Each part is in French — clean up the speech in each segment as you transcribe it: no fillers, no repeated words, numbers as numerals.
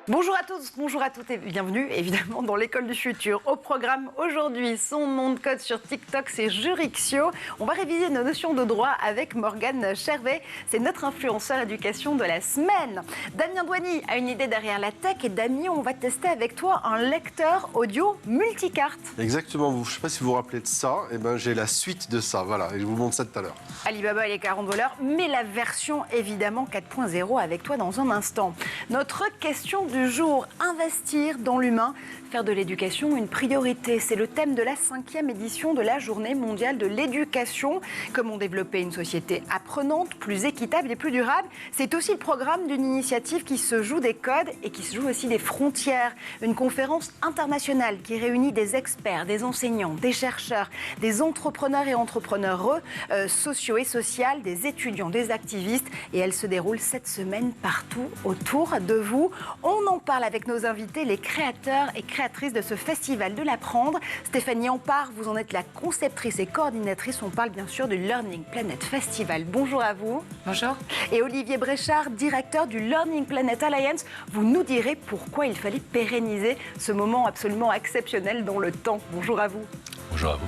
Bonjour à tous, bonjour à toutes et bienvenue évidemment dans l'école du futur. Au programme aujourd'hui, son nom de code sur TikTok, c'est Jurixio. On va réviser nos notions de droit avec Morgane Chervet. C'est notre influenceur éducation de la semaine. Damien Douani a une idée derrière la tech et Damien, on va tester avec toi un lecteur audio multicarte. Exactement, je ne sais pas si vous vous rappelez de ça, j'ai la suite de ça, voilà, et je vous montre ça tout à l'heure. Alibaba et les 40 voleurs, mais la version évidemment 4.0 avec toi dans un instant. Notre question du jour, investir dans l'humain, faire de l'éducation une priorité. C'est le thème de la 5e édition de la Journée mondiale de l'éducation. Comment développer une société apprenante, plus équitable et plus durable. C'est aussi le programme d'une initiative qui se joue des codes et qui se joue aussi des frontières. Une conférence internationale qui réunit des experts, des enseignants, des chercheurs, des entrepreneurs et entrepreneureux sociaux et sociales, des étudiants, des activistes. Et elle se déroule cette semaine partout autour de vous. On en parle avec nos invités, les créateurs et créatrices de ce festival de l'apprendre. Stéphanie Ampard, vous en êtes la conceptrice et coordinatrice. On parle bien sûr du Learning Planet Festival. Bonjour à vous. Bonjour. Et Olivier Bréchard, directeur du Learning Planet Alliance. Vous nous direz pourquoi il fallait pérenniser ce moment absolument exceptionnel dans le temps. Bonjour à vous. Bonjour à vous.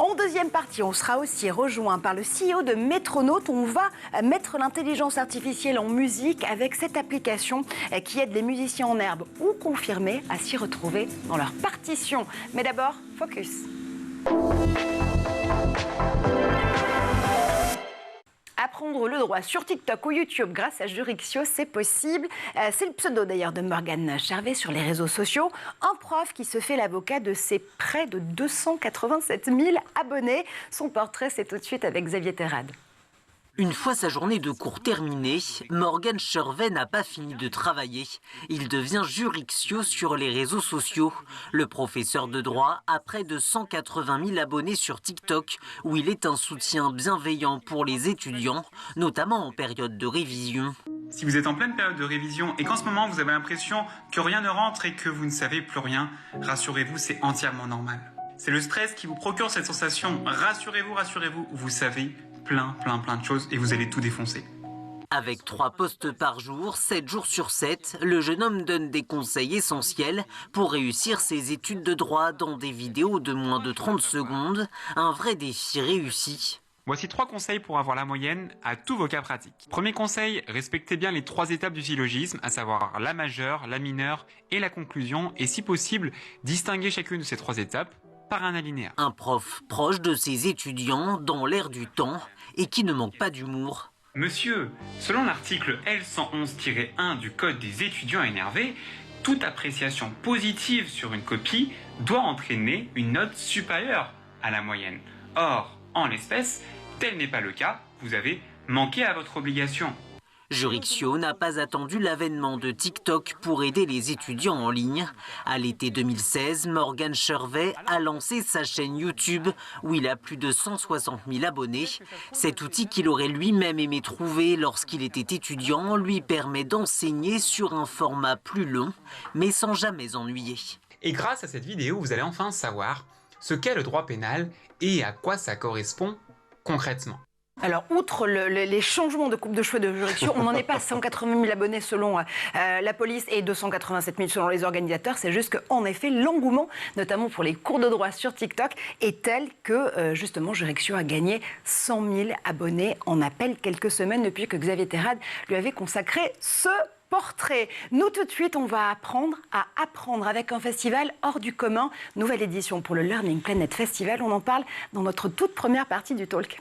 En deuxième partie, on sera aussi rejoint par le CEO de Metronaut. On va mettre l'intelligence artificielle en musique avec cette application qui aide les musiciens en herbe ou confirmés à s'y retrouver dans leur partition. Mais d'abord, focus. Apprendre le droit sur TikTok ou YouTube grâce à Jurixio, c'est possible. C'est le pseudo d'ailleurs de Morgane Chervet sur les réseaux sociaux. Un prof qui se fait l'avocat de ses près de 287 000 abonnés. Son portrait, c'est tout de suite avec Xavier Terrade. Une fois sa journée de cours terminée, Morgane Chervet n'a pas fini de travailler. Il devient Jurixio sur les réseaux sociaux. Le professeur de droit a près de 180 000 abonnés sur TikTok, où il est un soutien bienveillant pour les étudiants, notamment en période de révision. Si vous êtes en pleine période de révision et qu'en ce moment vous avez l'impression que rien ne rentre et que vous ne savez plus rien, rassurez-vous, c'est entièrement normal. C'est le stress qui vous procure cette sensation. Rassurez-vous, vous savez plein de choses et vous allez tout défoncer. Avec 3 posts par jour, 7 jours sur 7, le jeune homme donne des conseils essentiels pour réussir ses études de droit dans des vidéos de moins de 30 secondes. Un vrai défi réussi. Voici 3 conseils pour avoir la moyenne à tous vos cas pratiques. Premier conseil, respectez bien les 3 étapes du syllogisme, à savoir la majeure, la mineure et la conclusion. Et si possible, distinguez chacune de ces 3 étapes par un alinéa. Un prof proche de ses étudiants, dans l'air du temps, et qui ne manque pas d'humour. Monsieur, selon l'article L111-1 du Code des étudiants énervés, toute appréciation positive sur une copie doit entraîner une note supérieure à la moyenne. Or, en l'espèce, tel n'est pas le cas, vous avez manqué à votre obligation. Jurixio n'a pas attendu l'avènement de TikTok pour aider les étudiants en ligne. À l'été 2016, Morgane Chervet a lancé sa chaîne YouTube où il a plus de 160 000 abonnés. Cet outil qu'il aurait lui-même aimé trouver lorsqu'il était étudiant lui permet d'enseigner sur un format plus long, mais sans jamais ennuyer. Et grâce à cette vidéo, vous allez enfin savoir ce qu'est le droit pénal et à quoi ça correspond concrètement. Alors, outre les changements de coupe de cheveux de Jurixio, on n'en est pas à 180 000 abonnés selon la police et 287 000 selon les organisateurs. C'est juste qu'en effet, l'engouement, notamment pour les cours de droit sur TikTok, est tel que, justement, Jurixio a gagné 100 000 abonnés en à peine quelques semaines depuis que Xavier Terrade lui avait consacré ce portrait. Nous, tout de suite, on va apprendre à apprendre avec un festival hors du commun. Nouvelle édition pour le Learning Planet Festival. On en parle dans notre toute première partie du talk.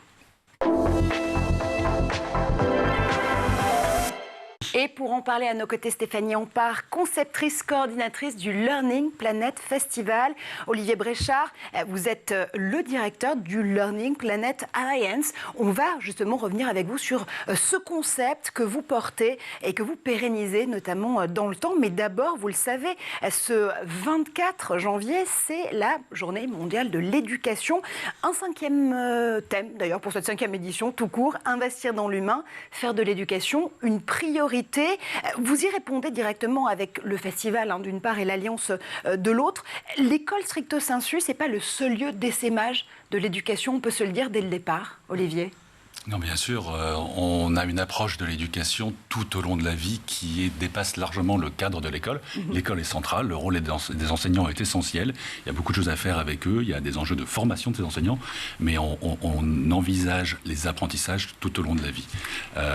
Et pour en parler à nos côtés, Stéphanie Ampard, conceptrice, coordinatrice du Learning Planet Festival. Olivier Bréchard, vous êtes le directeur du Learning Planet Alliance. On va justement revenir avec vous sur ce concept que vous portez et que vous pérennisez, notamment dans le temps. Mais d'abord, vous le savez, ce 24 janvier, c'est la Journée mondiale de l'éducation. Un 5e thème, d'ailleurs, pour cette 5e édition, tout court, investir dans l'humain, faire de l'éducation une priorité. Vous y répondez directement avec le festival d'une part et l'Alliance de l'autre. L'école stricto sensu, ce n'est pas le seul lieu d'essaimage de l'éducation, on peut se le dire dès le départ, Olivier. Non, bien sûr, on a une approche de l'éducation tout au long de la vie qui dépasse largement le cadre de l'école. L'école est centrale, le rôle des enseignants est essentiel. Il y a beaucoup de choses à faire avec eux, il y a des enjeux de formation de ces enseignants, mais on envisage les apprentissages tout au long de la vie.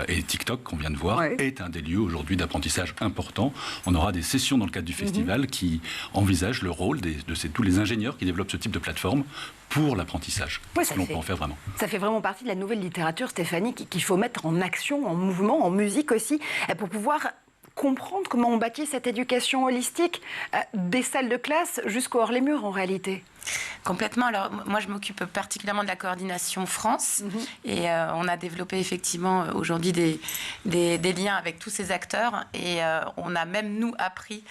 Et TikTok, qu'on vient de voir, est un des lieux aujourd'hui d'apprentissage important. On aura des sessions dans le cadre du festival qui envisagent le rôle de tous les ingénieurs qui développent ce type de plateforme pour l'apprentissage. Oui, ce que l'on peut en faire vraiment. Ça fait vraiment partie de la nouvelle littérature, Stéphanie, qu'il faut mettre en action, en mouvement, en musique aussi, pour pouvoir comprendre comment on bâtit cette éducation holistique des salles de classe jusqu'au hors les murs en réalité. Complètement. Alors, moi, je m'occupe particulièrement de la coordination France et on a développé effectivement aujourd'hui des liens avec tous ces acteurs et on a même, nous, appris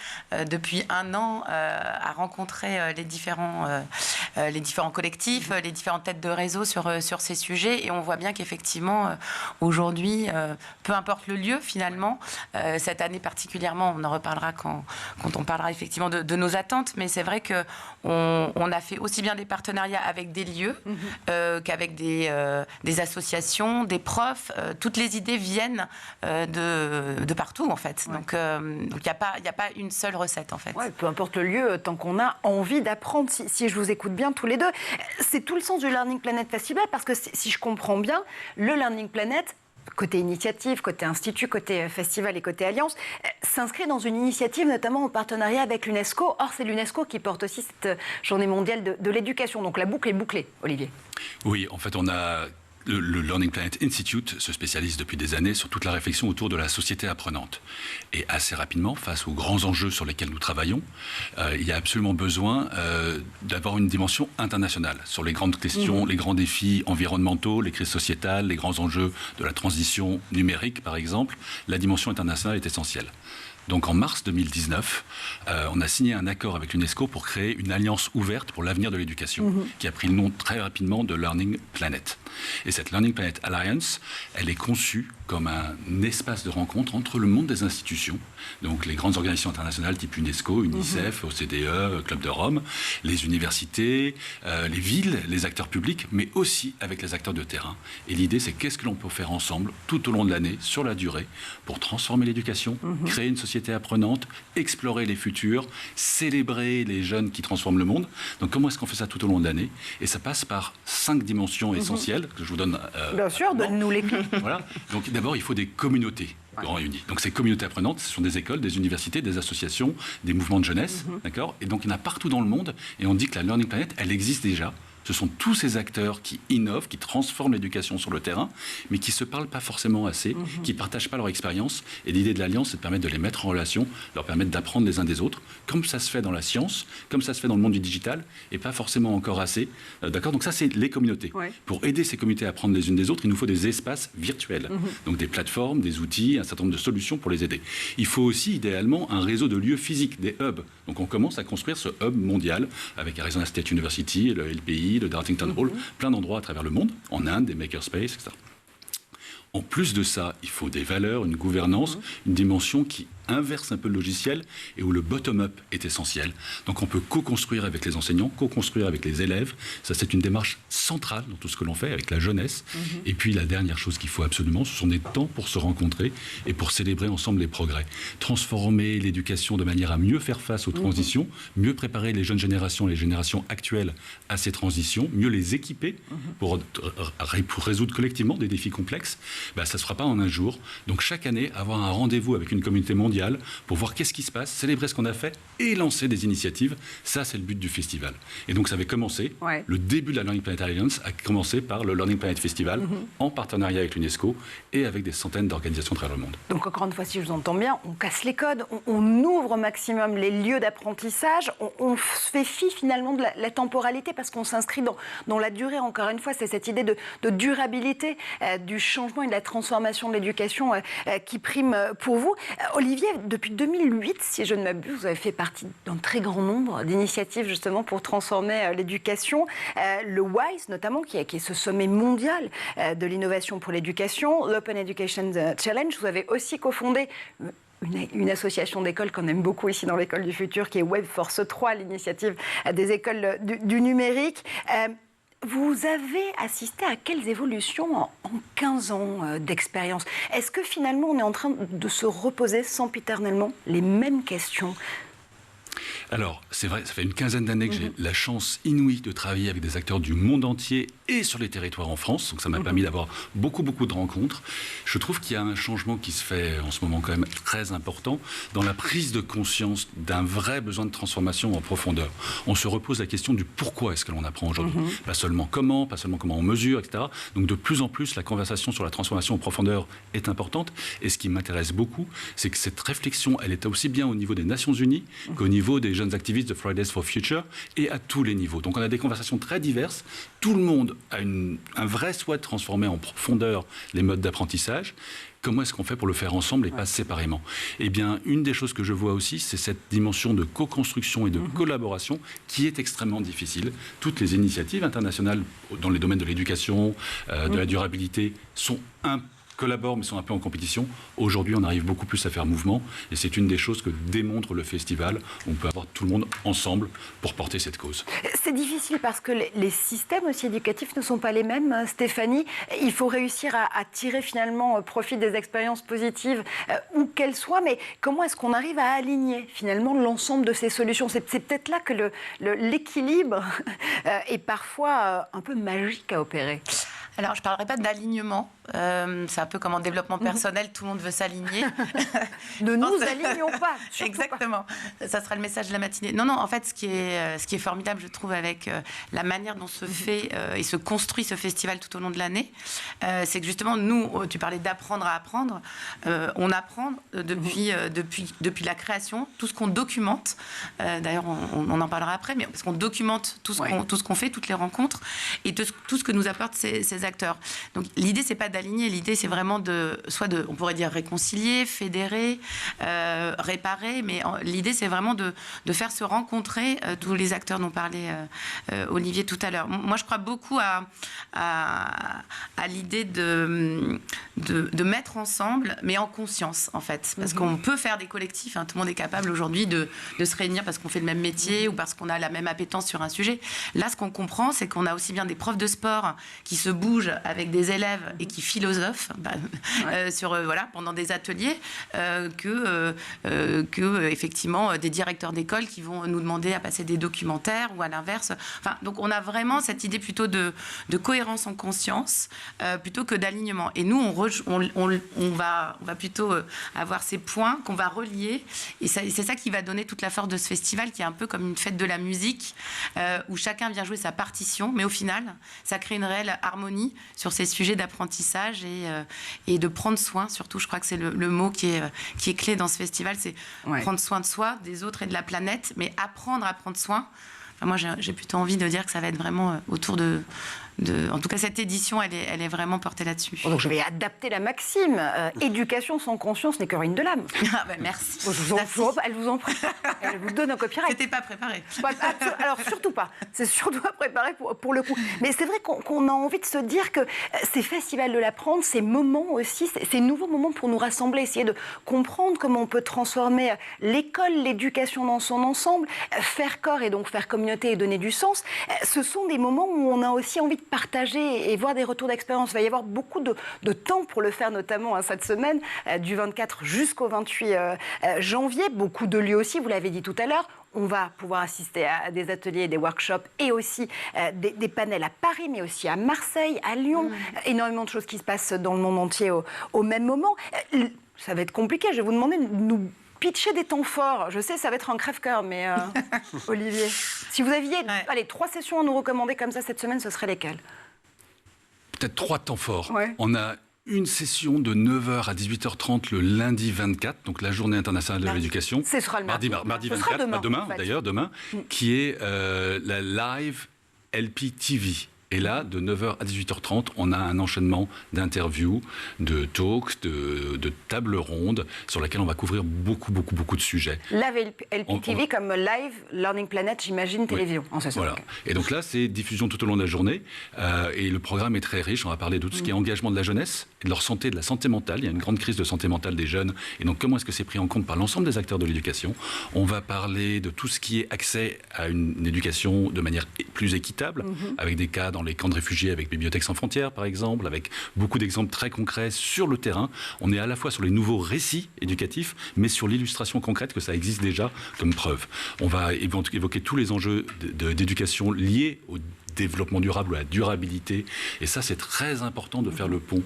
depuis 1 an à rencontrer les différents collectifs, les différentes têtes de réseau sur ces sujets et on voit bien qu'effectivement, aujourd'hui, peu importe le lieu, finalement, cette année particulièrement, on en reparlera quand on parlera effectivement de nos attentes, mais c'est vrai qu'on a fait aussi bien des partenariats avec des lieux qu'avec des associations, des profs. Toutes les idées viennent de partout, en fait. Ouais. Donc, il n'y a pas une seule recette, en fait. Ouais, peu importe le lieu, tant qu'on a envie d'apprendre. Si je vous écoute bien tous les deux, c'est tout le sens du Learning Planet Festival, parce que si je comprends bien, le Learning Planet, côté initiative, côté institut, côté festival et côté alliance, s'inscrit dans une initiative notamment en partenariat avec l'UNESCO. Or, c'est l'UNESCO qui porte aussi cette journée mondiale de l'éducation. Donc la boucle est bouclée, Olivier. Oui, en fait, on a... Le Learning Planet Institute se spécialise depuis des années sur toute la réflexion autour de la société apprenante. Et assez rapidement, face aux grands enjeux sur lesquels nous travaillons, il y a absolument besoin d'avoir une dimension internationale sur les grandes questions, les grands défis environnementaux, les crises sociétales, les grands enjeux de la transition numérique, par exemple. La dimension internationale est essentielle. Donc en mars 2019, on a signé un accord avec l'UNESCO pour créer une alliance ouverte pour l'avenir de l'éducation, qui a pris le nom très rapidement de Learning Planet. Et cette Learning Planet Alliance, elle est conçue comme un espace de rencontre entre le monde des institutions, donc les grandes organisations internationales type UNESCO, UNICEF, OCDE, Club de Rome, les universités, les villes, les acteurs publics, mais aussi avec les acteurs de terrain. Et l'idée, c'est qu'est-ce que l'on peut faire ensemble tout au long de l'année, sur la durée, pour transformer l'éducation, créer une société apprenante, explorer les futurs, célébrer les jeunes qui transforment le monde. Donc comment est-ce qu'on fait ça tout au long de l'année? Et ça passe par 5 dimensions essentielles que je vous donne. Bien sûr, donne-nous les clés. Voilà. Donc d'abord, il faut des communautés réunies. Donc ces communautés apprenantes, ce sont des écoles, des universités, des associations, des mouvements de jeunesse, d'accord? Et donc il y en a partout dans le monde. Et on dit que la Learning Planet, elle existe déjà. Ce sont tous ces acteurs qui innovent, qui transforment l'éducation sur le terrain, mais qui ne se parlent pas forcément assez, qui ne partagent pas leur expérience. Et l'idée de l'Alliance, c'est de permettre de les mettre en relation, leur permettre d'apprendre les uns des autres, comme ça se fait dans la science, comme ça se fait dans le monde du digital, et pas forcément encore assez. D'accord? Donc ça, c'est les communautés. Ouais. Pour aider ces communautés à apprendre les unes des autres, il nous faut des espaces virtuels. Donc des plateformes, des outils, un certain nombre de solutions pour les aider. Il faut aussi, idéalement, un réseau de lieux physiques, des hubs. Donc on commence à construire ce hub mondial avec Arizona State University, le LPI, le Dartington Hall, plein d'endroits à travers le monde, en Inde, des makerspaces, etc. En plus de ça, il faut des valeurs, une gouvernance, une dimension qui inverse un peu le logiciel et où le bottom-up est essentiel. Donc on peut co-construire avec les enseignants, co-construire avec les élèves. Ça, c'est une démarche centrale dans tout ce que l'on fait avec la jeunesse. Et puis la dernière chose qu'il faut absolument, ce sont des temps pour se rencontrer et pour célébrer ensemble les progrès. Transformer l'éducation de manière à mieux faire face aux transitions, mieux préparer les jeunes générations, les générations actuelles à ces transitions, mieux les équiper pour résoudre collectivement des défis complexes. Ben, ça ne se fera pas en un jour. Donc chaque année, avoir un rendez-vous avec une communauté mondiale pour voir qu'est-ce qui se passe, célébrer ce qu'on a fait et lancer des initiatives. Ça, c'est le but du festival. Et donc, ça avait commencé. Ouais. Le début de la Learning Planet Alliance a commencé par le Learning Planet Festival en partenariat avec l'UNESCO et avec des centaines d'organisations à travers le monde. Donc, encore une fois, si je vous entends bien, on casse les codes, on ouvre au maximum les lieux d'apprentissage, on fait fi finalement de la temporalité parce qu'on s'inscrit dans la durée. Encore une fois, c'est cette idée de durabilité du changement et de la transformation de l'éducation qui prime pour vous. Olivier, depuis 2008, si je ne m'abuse, vous avez fait partie d'un très grand nombre d'initiatives justement pour transformer l'éducation. Le WISE notamment, qui est ce sommet mondial de l'innovation pour l'éducation, l'Open Education Challenge. Vous avez aussi cofondé une association d'écoles qu'on aime beaucoup ici dans l'École du Futur, qui est WebForce 3, l'initiative des écoles du numérique. Vous avez assisté à quelles évolutions en 15 ans d'expérience? Est-ce que finalement on est en train de se reposer sempiternellement les mêmes questions? Alors, c'est vrai, ça fait une quinzaine d'années que j'ai la chance inouïe de travailler avec des acteurs du monde entier et sur les territoires en France. Donc ça m'a permis d'avoir beaucoup de rencontres. Je trouve qu'il y a un changement qui se fait en ce moment quand même très important dans la prise de conscience d'un vrai besoin de transformation en profondeur. On se repose la question du pourquoi est-ce que l'on apprend aujourd'hui. Pas seulement comment on mesure, etc. Donc de plus en plus, la conversation sur la transformation en profondeur est importante. Et ce qui m'intéresse beaucoup, c'est que cette réflexion, elle est aussi bien au niveau des Nations Unies qu'au niveau des jeunes activistes de Fridays for Future et à tous les niveaux. Donc on a des conversations très diverses. Tout le monde a un vrai souhait de transformer en profondeur les modes d'apprentissage. Comment est-ce qu'on fait pour le faire ensemble et pas séparément? Eh bien, une des choses que je vois aussi, c'est cette dimension de co-construction et de collaboration qui est extrêmement difficile. Toutes les initiatives internationales dans les domaines de l'éducation, de la durabilité, collaborent mais sont un peu en compétition. Aujourd'hui, on arrive beaucoup plus à faire mouvement et c'est une des choses que démontre le festival. On peut avoir tout le monde ensemble pour porter cette cause. C'est difficile parce que les systèmes aussi éducatifs ne sont pas les mêmes, Stéphanie. Il faut réussir à tirer finalement profit des expériences positives où qu'elles soient, mais comment est-ce qu'on arrive à aligner finalement l'ensemble de ces solutions? C'est peut-être là que l'équilibre est parfois un peu magique à opérer. Alors, je ne parlerai pas d'alignement. C'est un peu comme en développement personnel, tout le monde veut s'aligner. Ne nous alignons pas. Exactement. Ça sera le message de la matinée. Non, en fait, ce qui est formidable, je trouve, avec la manière dont se fait et se construit ce festival tout au long de l'année, c'est que justement, nous, tu parlais d'apprendre à apprendre. On apprend depuis la création, tout ce qu'on documente. D'ailleurs, on en parlera après, mais parce qu'on documente tout ce qu'on fait, toutes les rencontres, et tout ce que nous apportent ces acteurs. Donc, l'idée, c'est pas d'aligner, l'idée, c'est vraiment on pourrait dire réconcilier, fédérer, réparer, mais l'idée, c'est vraiment de faire se rencontrer tous les acteurs dont parlait Olivier tout à l'heure. Moi, je crois beaucoup à l'idée de mettre ensemble, mais en conscience, en fait. Parce qu'on peut faire des collectifs, tout le monde est capable aujourd'hui de se réunir parce qu'on fait le même métier ou parce qu'on a la même appétence sur un sujet. Là, ce qu'on comprend, c'est qu'on a aussi bien des profs de sport qui se bougent avec des élèves et qui philosophent pendant des ateliers que effectivement des directeurs d'école qui vont nous demander à passer des documentaires ou à l'inverse. Donc on a vraiment cette idée plutôt de cohérence en conscience plutôt que d'alignement. Et nous on va plutôt avoir ces points qu'on va relier et c'est ça qui va donner toute la force de ce festival qui est un peu comme une fête de la musique où chacun vient jouer sa partition, mais au final ça crée une réelle harmonie sur ces sujets d'apprentissage et de prendre soin, surtout je crois que c'est le mot qui est clé dans ce festival, c'est prendre soin de soi, des autres et de la planète, mais apprendre à prendre soin. Moi j'ai plutôt envie de dire que ça va être vraiment autour de en tout cas, cette édition, elle est vraiment portée là-dessus. Donc, je vais adapter la maxime. Éducation sans conscience n'est que ruine de l'âme. Merci. Elle vous en prie. Elle vous donne un copyright. C'était pas préparé. Alors, surtout pas. C'est surtout pas préparé pour le coup. Mais c'est vrai qu'on a envie de se dire que ces festivals de l'apprendre, ces moments aussi, ces nouveaux moments pour nous rassembler, essayer de comprendre comment on peut transformer l'école, l'éducation dans son ensemble, faire corps et donc faire communauté et donner du sens. Ce sont des moments où on a aussi envie de partager et voir des retours d'expérience. Il va y avoir beaucoup de temps pour le faire, notamment cette semaine, du 24 jusqu'au 28 janvier. Beaucoup de lieux aussi, vous l'avez dit tout à l'heure. On va pouvoir assister à des ateliers, des workshops et aussi des panels à Paris, mais aussi à Marseille, à Lyon. Énormément de choses qui se passent dans le monde entier au même moment. Ça va être compliqué. Je vais vous demander de nous pitcher des temps forts. Je sais, ça va être un crève-cœur, mais Olivier, si vous aviez 3 sessions à nous recommander comme ça cette semaine, ce seraient lesquelles? Peut-être 3 temps forts. On a une session de 9h à 18h30 le lundi 24, donc la journée internationale de l'éducation. Ce sera le mardi 24, demain, qui est la live LPTV. Et là, de 9h à 18h30, on a un enchaînement d'interviews, de talks, de tables rondes sur laquelle on va couvrir beaucoup de sujets. Live LPTV comme Live Learning Planet, j'imagine, télévision. Voilà. Et donc là, c'est diffusion tout au long de la journée. Et le programme est très riche. On va parler de tout ce qui est engagement de la jeunesse et de leur santé, de la santé mentale. Il y a une grande crise de santé mentale des jeunes. Et donc, comment est-ce que c'est pris en compte par l'ensemble des acteurs de l'éducation? On va parler de tout ce qui est accès à une éducation de manière plus équitable, avec des cas dans dans les camps de réfugiés avec Bibliothèques sans frontières, par exemple, avec beaucoup d'exemples très concrets sur le terrain. On est à la fois sur les nouveaux récits éducatifs, mais sur l'illustration concrète que ça existe déjà comme preuve. On va évoquer tous les enjeux d'éducation liés au développement durable ou à la durabilité. Et ça, c'est très important de faire le pont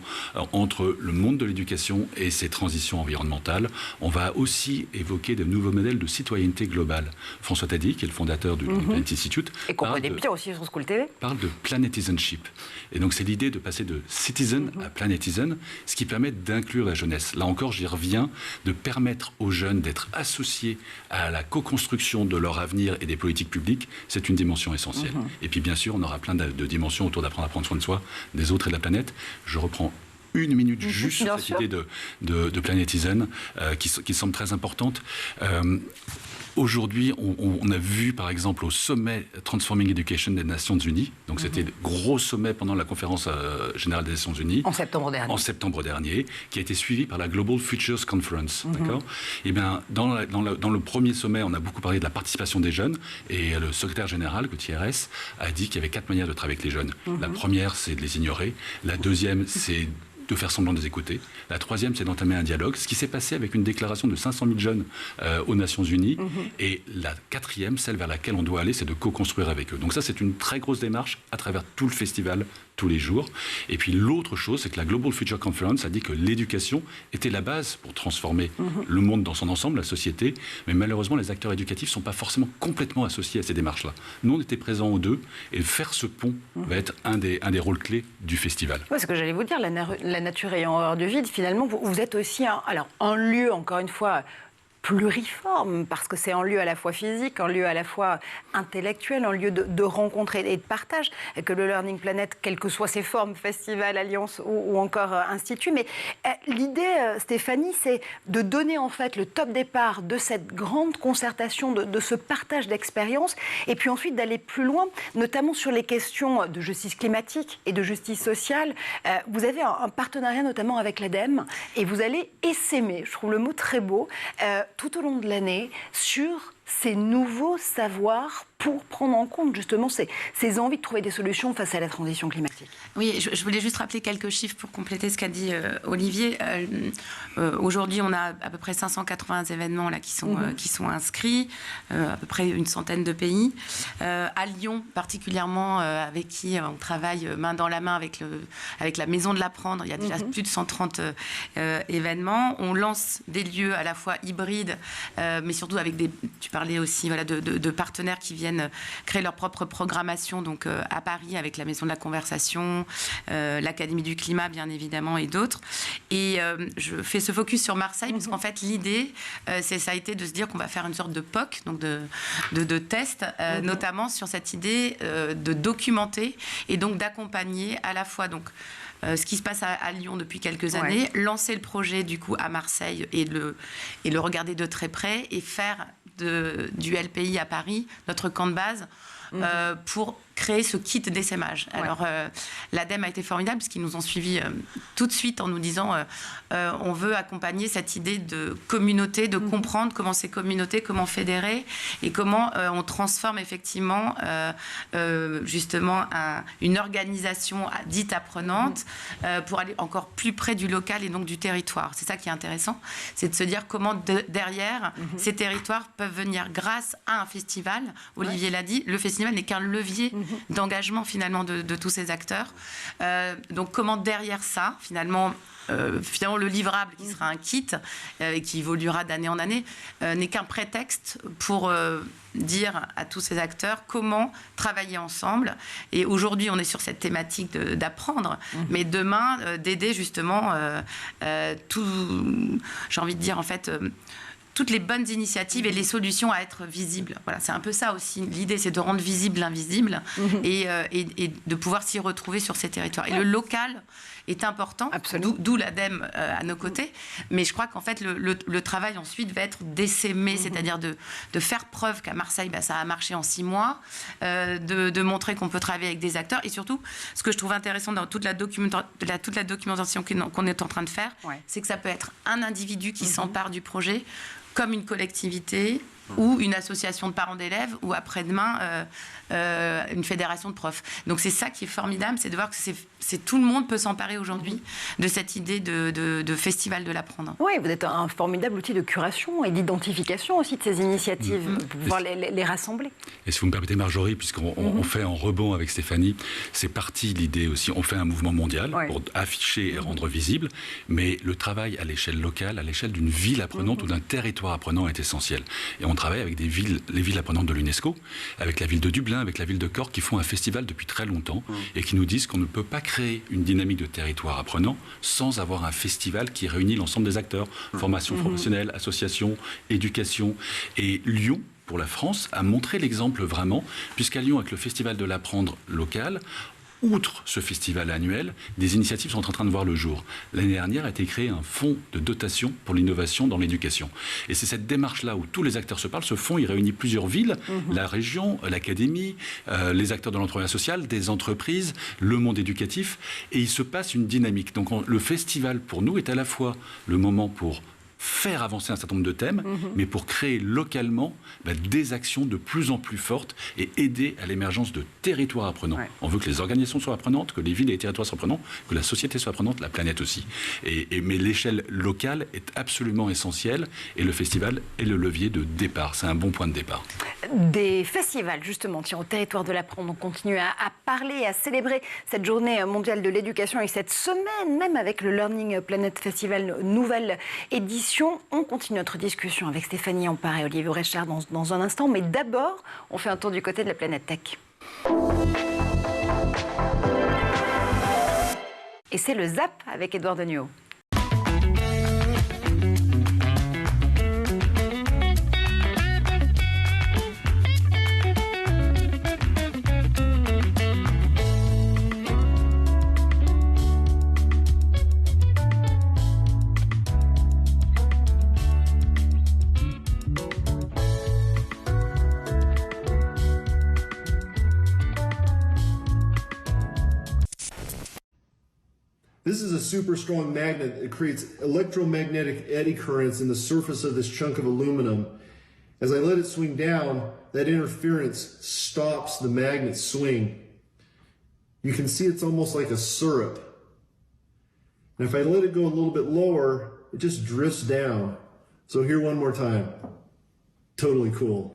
entre le monde de l'éducation et ses transitions environnementales. On va aussi évoquer de nouveaux modèles de citoyenneté globale. François Taddy, qui est le fondateur du Planet Institute, et qu'on connaît bien aussi sur School TV, parle de planetizenship. Et donc, c'est l'idée de passer de citizen à planetizen, ce qui permet d'inclure la jeunesse. Là encore, j'y reviens, de permettre aux jeunes d'être associés à la co-construction de leur avenir et des politiques publiques, c'est une dimension essentielle. Et puis, bien sûr, on aura plein de dimensions autour d'apprendre à prendre soin de soi, des autres et de la planète. Je reprends une minute juste sur cette idée de planetizen qui semble très importante. Aujourd'hui, on a vu, par exemple, au sommet Transforming Education des Nations Unies, donc c'était le gros sommet pendant la conférence générale des Nations Unies. En septembre dernier. Qui a été suivi par la Global Futures Conference. D'accord ? Et bien, dans le premier sommet, on a beaucoup parlé de la participation des jeunes, et le secrétaire général, Gutiérrez, a dit qu'il y avait 4 manières de travailler avec les jeunes. La première, c'est de les ignorer. La deuxième, c'est de faire semblant de les écouter. La troisième, c'est d'entamer un dialogue, ce qui s'est passé avec une déclaration de 500 000 jeunes aux Nations Unies. Et la quatrième, celle vers laquelle on doit aller, c'est de co-construire avec eux. Donc ça, c'est une très grosse démarche à travers tout le festival, tous les jours. Et puis l'autre chose, c'est que la Global Future Conference a dit que l'éducation était la base pour transformer le monde dans son ensemble, la société. Mais malheureusement, les acteurs éducatifs ne sont pas forcément complètement associés à ces démarches-là. Nous, on était présents aux deux, et faire ce pont va être un des rôles clés du festival. Oui, ce que j'allais vous dire, la nature ayant horreur du vide, finalement, vous êtes aussi un lieu, encore une fois, pluriforme, parce que c'est un lieu à la fois physique, un lieu à la fois intellectuel, un lieu de rencontre et de partage, et que le Learning Planet, quelles que soient ses formes, festival, alliance ou encore institut. Mais l'idée, Stéphanie, c'est de donner en fait le top départ de cette grande concertation, de ce partage d'expériences, et puis ensuite d'aller plus loin, notamment sur les questions de justice climatique et de justice sociale. Vous avez un partenariat notamment avec l'ADEME, et vous allez essaimer, je trouve le mot très beau, tout au long de l'année sur ces nouveaux savoirs pour prendre en compte justement ces envies de trouver des solutions face à la transition climatique. Oui, je voulais juste rappeler quelques chiffres pour compléter ce qu'a dit Olivier. Aujourd'hui, on a à peu près 580 événements là, qui sont inscrits, à peu près une centaine de pays. À Lyon, particulièrement, avec qui on travaille main dans la main avec la Maison de l'Apprendre, il y a déjà plus de 130 événements. On lance des lieux à la fois hybrides, mais surtout avec tu parlais aussi de partenaires qui viennent créer leur propre programmation, donc à Paris avec la Maison de la Conversation, l'Académie du Climat bien évidemment et d'autres. Et je fais ce focus sur Marseille parce qu'en fait l'idée ça a été de se dire qu'on va faire une sorte de POC, donc de test, notamment sur cette idée de documenter et donc d'accompagner à la fois donc ce qui se passe à Lyon depuis quelques années, lancer le projet du coup à Marseille et le regarder de très près et faire du LPI à Paris notre camp de base pour créer ce kit d'essaimage. Alors, l'ADEME a été formidable parce qu'ils nous ont suivis tout de suite en nous disant on veut accompagner cette idée de communauté, de comprendre comment ces communautés, comment fédérer et comment on transforme effectivement justement une organisation dite apprenante pour aller encore plus près du local et donc du territoire. C'est ça qui est intéressant, c'est de se dire comment derrière ces territoires peuvent venir grâce à un festival. Olivier l'a dit, le festival n'est qu'un levier d'engagement finalement de tous ces acteurs. Donc comment derrière ça, finalement le livrable qui sera un kit et qui évoluera d'année en année n'est qu'un prétexte pour dire à tous ces acteurs comment travailler ensemble. Et aujourd'hui, on est sur cette thématique d'apprendre, mais demain, d'aider justement j'ai envie de dire en fait toutes les bonnes initiatives et les solutions à être visibles. Voilà, c'est un peu ça aussi. L'idée, c'est de rendre visible l'invisible et de pouvoir s'y retrouver sur ces territoires. Et le local est important, d'où l'ADEME à nos côtés. Mais je crois qu'en fait, le travail ensuite va être d'essaimer, c'est-à-dire de faire preuve qu'à Marseille, ça a marché en 6 mois, de montrer qu'on peut travailler avec des acteurs. Et surtout, ce que je trouve intéressant dans toute la documentation qu'on est en train de faire, c'est que ça peut être un individu qui s'empare du projet, comme une collectivité, ou une association de parents d'élèves, ou après-demain, une fédération de profs. Donc c'est ça qui est formidable, c'est de voir que tout le monde peut s'emparer aujourd'hui de cette idée de festival de l'apprendre. Oui, vous êtes un formidable outil de curation et d'identification aussi de ces initiatives, pour pouvoir les rassembler. Et si vous me permettez, Marjorie, puisqu'on fait en rebond avec Stéphanie, c'est parti l'idée aussi, on fait un mouvement mondial pour afficher et rendre visible, mais le travail à l'échelle locale, à l'échelle d'une ville apprenante ou d'un territoire apprenant est essentiel. Et on travaille avec les villes apprenantes de l'UNESCO, avec la ville de Dublin, avec la ville de Cork, qui font un festival depuis très longtemps et qui nous disent qu'on ne peut pas créer une dynamique de territoire apprenant sans avoir un festival qui réunit l'ensemble des acteurs, formation professionnelle, association, éducation. Et Lyon, pour la France, a montré l'exemple vraiment, puisqu'à Lyon, avec le festival de l'apprendre local, outre ce festival annuel, des initiatives sont en train de voir le jour. L'année dernière a été créé un fonds de dotation pour l'innovation dans l'éducation. Et c'est cette démarche-là où tous les acteurs se parlent. Ce fonds, il réunit plusieurs villes, la région, l'académie, les acteurs de l'entrepreneuriat social, des entreprises, le monde éducatif. Et il se passe une dynamique. Donc le festival, pour nous, est à la fois le moment pour faire avancer un certain nombre de thèmes, mais pour créer localement des actions de plus en plus fortes et aider à l'émergence de territoires apprenants. Ouais. On veut que les organisations soient apprenantes, que les villes et les territoires soient apprenants, que la société soit apprenante, la planète aussi. Mais l'échelle locale est absolument essentielle et le festival est le levier de départ. C'est un bon point de départ. Des festivals, justement, tiens, au territoire de l'apprendre, on continue à parler, à célébrer cette journée mondiale de l'éducation et cette semaine même avec le Learning Planet Festival, nouvelle édition. On continue notre discussion avec Stéphanie Ampard et Olivier Bréchard dans un instant, mais d'abord, on fait un tour du côté de la planète tech. Et c'est le Zap avec Édouard Deniau. This is a super strong magnet. It creates electromagnetic eddy currents in the surface of this chunk of aluminum. As I let it swing down, that interference stops the magnet's swing. You can see it's almost like a syrup. And if I let it go a little bit lower, it just drifts down. So here one more time. Totally cool.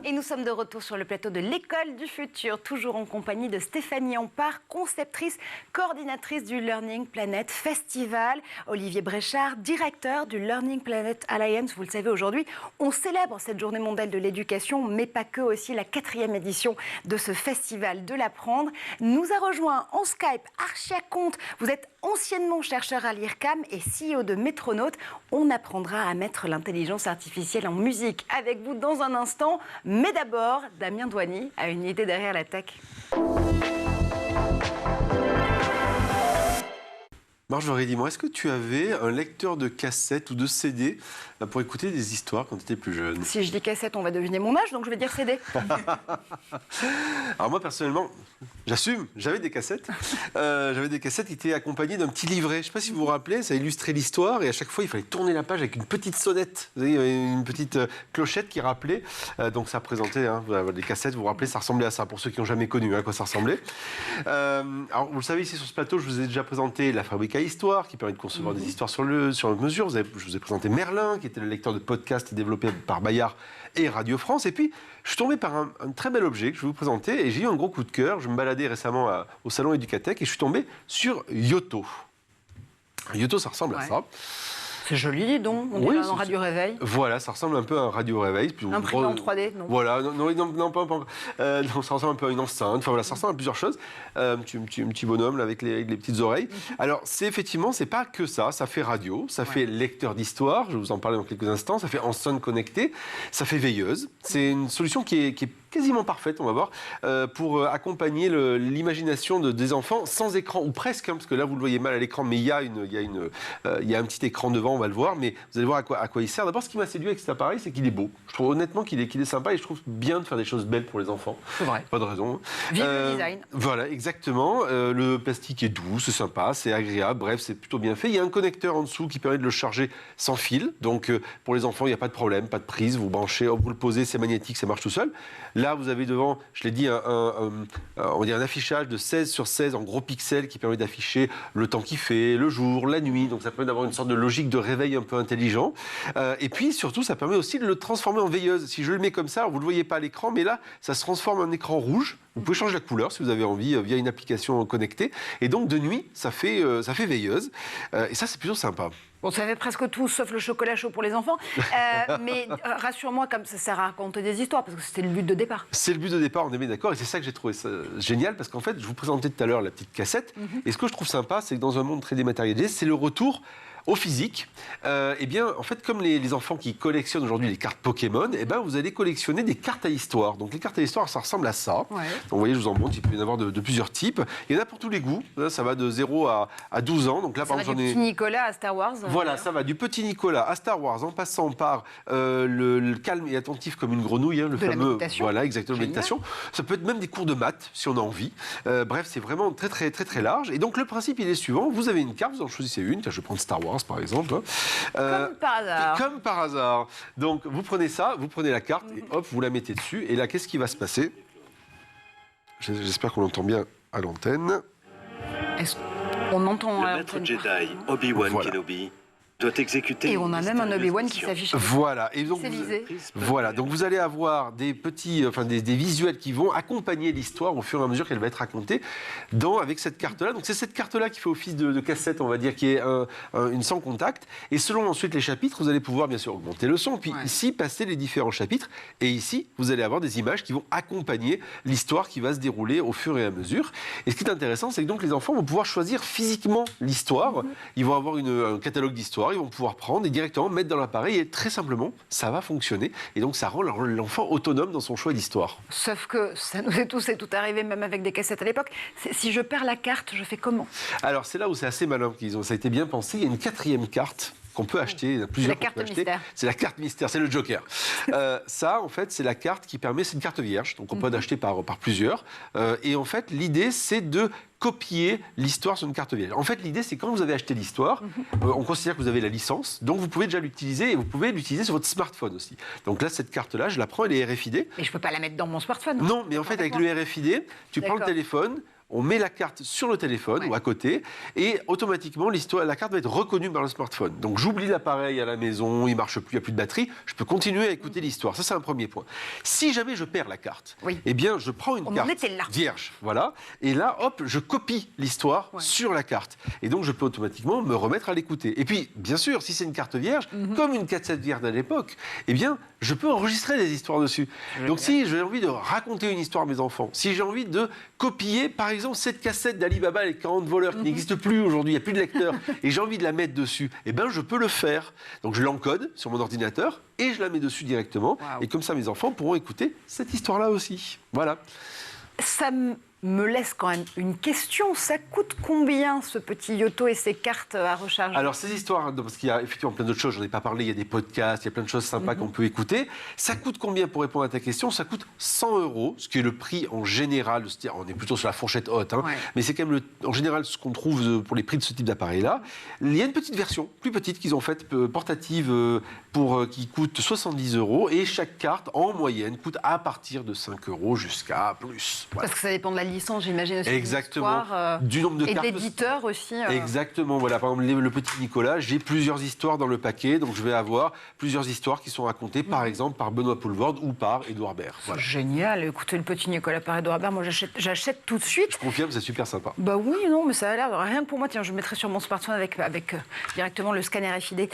Et nous sommes de retour sur le plateau de l'École du Futur, toujours en compagnie de Stéphanie Ampard, conceptrice, coordinatrice du Learning Planet Festival, Olivier Bréchard, directeur du Learning Planet Alliance. Vous le savez, aujourd'hui, on célèbre cette journée mondiale de l'éducation, mais pas que, aussi la 4e édition de ce festival de l'apprendre. Nous a rejoint en Skype Archia Comte. Vous êtes anciennement chercheur à l'IRCAM et CEO de Métronaute. On apprendra à mettre l'intelligence artificielle en musique avec vous dans un instant. Mais d'abord, Damien Douani a une idée derrière la tech. Marjorie, dis-moi, est-ce que tu avais un lecteur de cassettes ou de CD pour écouter des histoires quand tu étais plus jeune? Si je dis cassette, on va deviner mon âge, donc je vais dire CD. Alors moi, personnellement, j'assume, j'avais des cassettes. J'avais des cassettes qui étaient accompagnées d'un petit livret. Je ne sais pas si vous vous rappelez, ça illustrait l'histoire et à chaque fois, il fallait tourner la page avec une petite sonnette. Vous voyez, une petite clochette qui rappelait. Donc ça présentait des cassettes, vous vous rappelez, ça ressemblait à ça, pour ceux qui n'ont jamais connu à quoi ça ressemblait. Alors vous le savez, ici sur ce plateau, je vous ai déjà présenté la Fabrique à Histoire, qui permet de concevoir des histoires sur mesure. Je vous ai présenté Merlin, qui était le lecteur de podcasts développé par Bayard et Radio France. Et puis, je suis tombé par un très bel objet que je vais vous présenter et j'ai eu un gros coup de cœur. Je me baladais récemment au salon Éducatech et je suis tombé sur Yoto. Yoto, ça ressemble à ça. C'est joli, dis donc. On dirait un radio réveil. Voilà, ça ressemble un peu à un radio réveil. Imprimé en 3D, non? Voilà, non, pas. Non, ça ressemble un peu à une enceinte. Enfin voilà, ça ressemble à plusieurs choses. Un petit bonhomme là, avec les petites oreilles. Alors, c'est pas que ça. Ça fait radio, ça fait lecteur d'histoire. Je vais vous en parler dans quelques instants. Ça fait enceinte connectée. Ça fait veilleuse. C'est une solution qui est quasiment parfaite, on va voir, pour accompagner l'imagination des enfants sans écran, ou presque, parce que là, vous le voyez mal à l'écran, mais il y a un petit écran devant, on va le voir, mais vous allez voir à quoi il sert. D'abord, ce qui m'a séduit avec cet appareil, c'est qu'il est beau. Je trouve honnêtement qu'il est sympa et je trouve bien de faire des choses belles pour les enfants. C'est vrai. Pas de raison. Vive le design. Voilà, exactement. Le plastique est doux, c'est sympa, c'est agréable, bref, c'est plutôt bien fait. Il y a un connecteur en dessous qui permet de le charger sans fil. Donc, pour les enfants, il n'y a pas de problème, pas de prise. Vous branchez, vous le posez, c'est magnétique, ça marche tout seul. Là, vous avez devant, je l'ai dit, on va dire un affichage de 16 sur 16 en gros pixels qui permet d'afficher le temps qu'il fait, le jour, la nuit. Donc ça permet d'avoir une sorte de logique de réveil un peu intelligent. Et puis surtout, ça permet aussi de le transformer en veilleuse. Si je le mets comme ça, alors vous ne le voyez pas à l'écran, mais là, ça se transforme en écran rouge. Vous pouvez changer la couleur si vous avez envie via une application connectée. Et donc de nuit, ça fait veilleuse. Et ça, c'est plutôt sympa. Bon, ça fait presque tout, sauf le chocolat chaud pour les enfants. Mais rassure-moi, comme ça sert à raconter des histoires, parce que c'était le but de départ. C'est le but de départ, on est bien d'accord. Et c'est ça que j'ai trouvé génial, parce qu'en fait, je vous présentais tout à l'heure la petite cassette. Et ce que je trouve sympa, c'est que dans un monde très dématérialisé, c'est le retour au physique. Eh bien, en fait, comme les enfants qui collectionnent aujourd'hui les cartes Pokémon, eh ben, vous allez collectionner des cartes à histoire. Donc, les cartes à histoire, ça ressemble à ça. Ouais. Donc, vous voyez, je vous en montre, il peut y en avoir de plusieurs types. Il y en a pour tous les goûts. Ça va de 0 à 12 ans. Donc là, ça va du petit Nicolas à Star Wars. Voilà, ça va du petit Nicolas à Star Wars, en passant par le calme et attentif comme une grenouille, le fameux. La méditation. Voilà, exactement, méditation. Ça peut être même des cours de maths, si on a envie. Bref, c'est vraiment très, très, très, très large. Et donc, le principe, il est suivant. Vous avez une carte, vous en choisissez une. Je vais prendre Star Wars, par exemple. Comme par hasard. Comme par hasard. Donc, vous prenez ça, vous prenez la carte et hop, vous la mettez dessus. Et là, qu'est-ce qui va se passer? J'espère qu'on l'entend bien à l'antenne. On entend le maître Jedi Obi-Wan Kenobi doit exécuter. Et on a même un Obi-Wan qui s'affiche. Voilà. Et donc, voilà. Donc vous allez avoir des petits, des visuels qui vont accompagner l'histoire au fur et à mesure qu'elle va être racontée avec cette carte-là. Donc c'est cette carte-là qui fait office de cassette, on va dire, qui est une sans contact. Et selon ensuite les chapitres, vous allez pouvoir bien sûr augmenter le son, puis ici passer les différents chapitres. Et ici, vous allez avoir des images qui vont accompagner l'histoire qui va se dérouler au fur et à mesure. Et ce qui est intéressant, c'est que donc les enfants vont pouvoir choisir physiquement l'histoire. Ils vont avoir un catalogue d'histoire. Ils vont pouvoir prendre et directement mettre dans l'appareil et très simplement, ça va fonctionner. Et donc, ça rend l'enfant autonome dans son choix d'histoire. Sauf que ça nous est tout arrivé, même avec des cassettes à l'époque. Si je perds la carte, je fais comment? Alors, c'est là où c'est assez malin ça a été bien pensé. Il y a une 4e carte qu'on peut acheter. Il y en a plusieurs. C'est la carte mystère. C'est la carte mystère, c'est le Joker. Ça, en fait, c'est la carte qui permet, c'est une carte vierge, donc on peut en acheter par plusieurs. Et en fait, l'idée, c'est de copier l'histoire sur une carte vierge. En fait, l'idée, c'est quand vous avez acheté l'histoire, on considère que vous avez la licence, donc vous pouvez déjà l'utiliser et vous pouvez l'utiliser sur votre smartphone aussi. Donc là, cette carte-là, je la prends, elle est RFID. Mais je ne peux pas la mettre dans mon smartphone. Non, mais en fait, avec le RFID, tu prends le téléphone, on met la carte sur le téléphone ou à côté et automatiquement la carte va être reconnue par le smartphone. Donc j'oublie l'appareil à la maison, il ne marche plus, il n'y a plus de batterie, je peux continuer à écouter l'histoire. Ça, c'est un premier point. Si jamais je perds la carte, eh bien je prends une carte vierge, voilà, et là, hop, je copie l'histoire sur la carte. Et donc je peux automatiquement me remettre à l'écouter. Et puis, bien sûr, si c'est une carte vierge, comme une cassette vierge à l'époque, eh bien, je peux enregistrer des histoires dessus. Donc si j'ai envie de raconter une histoire à mes enfants, si j'ai envie de copier, par exemple, cette cassette d'Ali Baba et les 40 voleurs qui n'existe plus aujourd'hui, il n'y a plus de lecteur, et j'ai envie de la mettre dessus, eh bien, je peux le faire. Donc, je l'encode sur mon ordinateur et je la mets dessus directement. Et comme ça, mes enfants pourront écouter cette histoire-là aussi. Voilà. Ça me me laisse quand même une question. Ça coûte combien ce petit Yoto et ses cartes à recharger? Alors ces histoires, parce qu'il y a effectivement plein d'autres choses, j'en ai pas parlé, il y a des podcasts, il y a plein de choses sympas qu'on peut écouter. Ça coûte combien pour répondre à ta question? Ça coûte 100 €, ce qui est le prix en général, on est plutôt sur la fourchette haute, hein, mais c'est quand même en général ce qu'on trouve pour les prix de ce type d'appareil-là. Il y a une petite version, plus petite, qu'ils ont faite, portative, qui coûte 70 € et chaque carte, en moyenne, coûte à partir de 5 € jusqu'à plus. Voilà. Parce que ça dépend de la licence, j'imagine aussi. Exactement. Du nombre de cartes. Et d'éditeurs aussi. Exactement. Voilà, par exemple, le petit Nicolas, j'ai plusieurs histoires dans le paquet, donc je vais avoir plusieurs histoires qui sont racontées, par exemple, par Benoît Poelvoorde ou par Édouard Baird. Voilà. Génial. Écoutez, le petit Nicolas par Édouard Baird, moi j'achète tout de suite. Je confirme, c'est super sympa. Bah oui, non, mais ça a l'air rien que pour moi. Tiens, je mettrai sur mon smartphone avec directement le scanner RFID.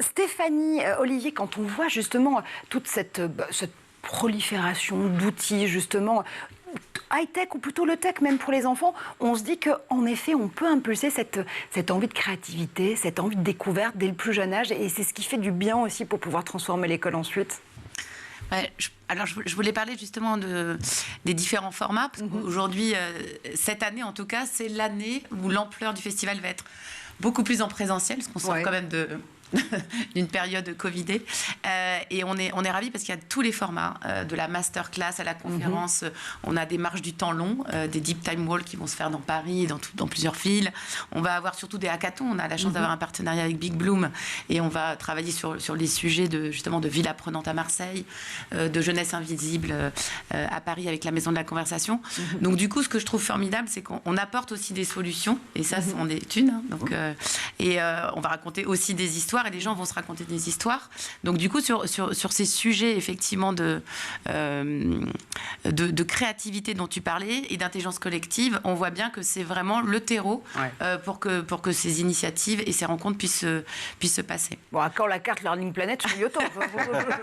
Stéphanie, Olivier, quand on voit justement toute cette prolifération d'outils, justement, high-tech ou plutôt low-tech, même pour les enfants, on se dit qu'en effet, on peut impulser cette envie de créativité, cette envie de découverte dès le plus jeune âge, et c'est ce qui fait du bien aussi pour pouvoir transformer l'école ensuite. Ouais, alors, je voulais parler justement des différents formats, parce qu'aujourd'hui, cette année en tout cas, c'est l'année où l'ampleur du festival va être beaucoup plus en présentiel, parce qu'on sort quand même d'une période Covidée. Et on est ravis parce qu'il y a tous les formats, de la masterclass à la conférence. On a des marches du temps long, des deep time walks qui vont se faire dans Paris, dans plusieurs villes. On va avoir surtout des hackathons. On a la chance d'avoir un partenariat avec Big Bloom et on va travailler sur les sujets justement de ville apprenante à Marseille, de jeunesse invisible à Paris avec la Maison de la Conversation. Donc du coup, ce que je trouve formidable, c'est qu'on apporte aussi des solutions, et ça, c'en est une. Hein, donc, on va raconter aussi des histoires, et les gens vont se raconter des histoires. Donc du coup, sur ces sujets effectivement de créativité dont tu parlais et d'intelligence collective, on voit bien que c'est vraiment le terreau pour que ces initiatives et ces rencontres puissent se passer. Bon, à quand la carte Learning Planet sur Yoto?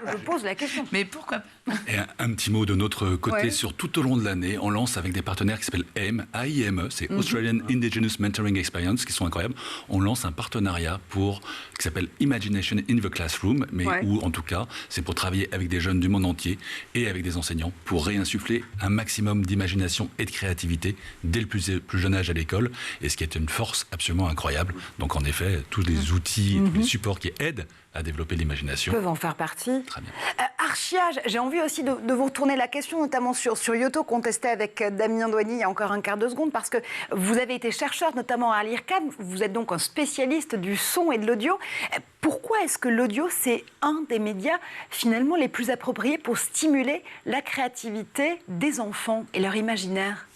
Je pose la question. Mais pourquoi pas? Et un petit mot de notre côté, sur tout au long de l'année, on lance avec des partenaires qui s'appellent AIME, c'est Australian Indigenous Mentoring Experience, qui sont incroyables. On lance un partenariat qui s'appelle Imagination in the Classroom, mais où en tout cas, c'est pour travailler avec des jeunes du monde entier et avec des enseignants pour réinsuffler un maximum d'imagination et de créativité dès le plus jeune âge à l'école, et ce qui est une force absolument incroyable. Donc en effet, tous les outils, tous les supports qui aident à développer l'imagination peuvent en faire partie. Très bien. Archia, j'ai envie aussi de vous retourner la question, notamment sur Yoto, qu'on testait avec Damien Douanier il y a encore un quart de seconde, parce que vous avez été chercheur, notamment à l'IRCAM. Vous êtes donc un spécialiste du son et de l'audio. Pourquoi est-ce que l'audio, c'est un des médias finalement les plus appropriés pour stimuler la créativité des enfants et leur imaginaire?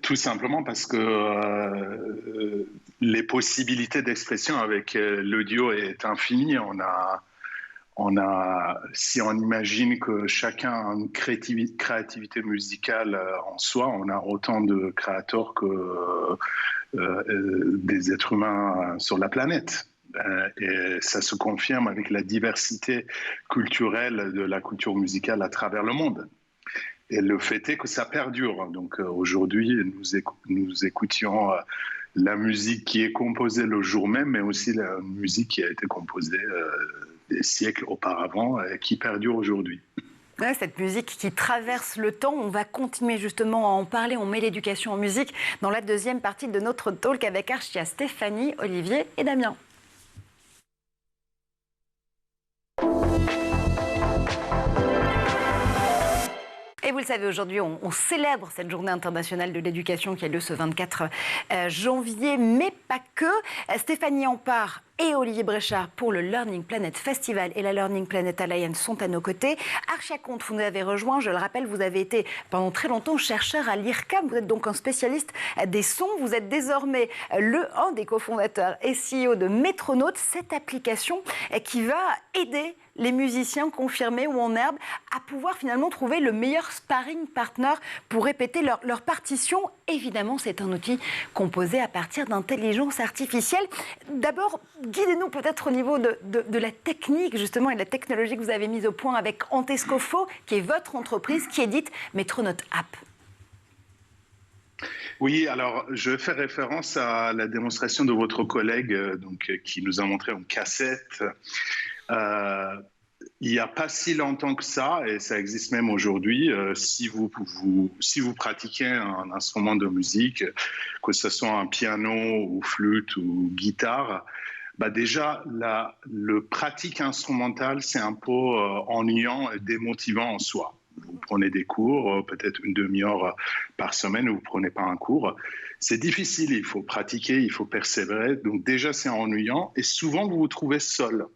Tout simplement parce que les possibilités d'expression avec l'audio est infinies. Si on imagine que chacun a une créativité musicale en soi, on a autant de créateurs que des êtres humains sur la planète. Et ça se confirme avec la diversité culturelle de la culture musicale à travers le monde. Et le fait est que ça perdure. Donc aujourd'hui, nous écoutions la musique qui est composée le jour même, mais aussi la musique qui a été composée des siècles auparavant et qui perdure aujourd'hui. Ouais, cette musique qui traverse le temps, on va continuer justement à en parler. On met l'éducation en musique dans la deuxième partie de notre talk avec Archia, Stéphanie, Olivier et Damien. Et vous le savez, aujourd'hui, on célèbre cette journée internationale de l'éducation qui a lieu ce 24 janvier, mais pas que. Stéphanie Ampard et Olivier Bréchard pour le Learning Planet Festival et la Learning Planet Alliance sont à nos côtés. Archia Comte, vous nous avez rejoint, je le rappelle, vous avez été pendant très longtemps chercheur à l'IRCAM, vous êtes donc un spécialiste des sons, vous êtes désormais un des cofondateurs et CEO de Métronautes, cette application qui va aider les musiciens confirmés ou en herbe à pouvoir finalement trouver le meilleur sparring partner pour répéter leur partition. Évidemment, c'est un outil composé à partir d'intelligence artificielle. D'abord, guidez-nous peut-être au niveau de la technique justement et de la technologie que vous avez mise au point avec Antescofo, qui est votre entreprise qui édite Métronautes App. Oui, alors je fais référence à la démonstration de votre collègue qui nous a montré en cassette. il n'y a pas si longtemps que ça, et ça existe même aujourd'hui, si vous pratiquez un instrument de musique, que ce soit un piano ou flûte ou guitare, déjà, le pratique instrumentale, c'est un peu ennuyant et démotivant en soi. Vous prenez des cours, peut-être une demi-heure par semaine, ou vous ne prenez pas un cours. C'est difficile, il faut pratiquer, il faut persévérer. Donc déjà, c'est ennuyant, et souvent, vous vous trouvez seul.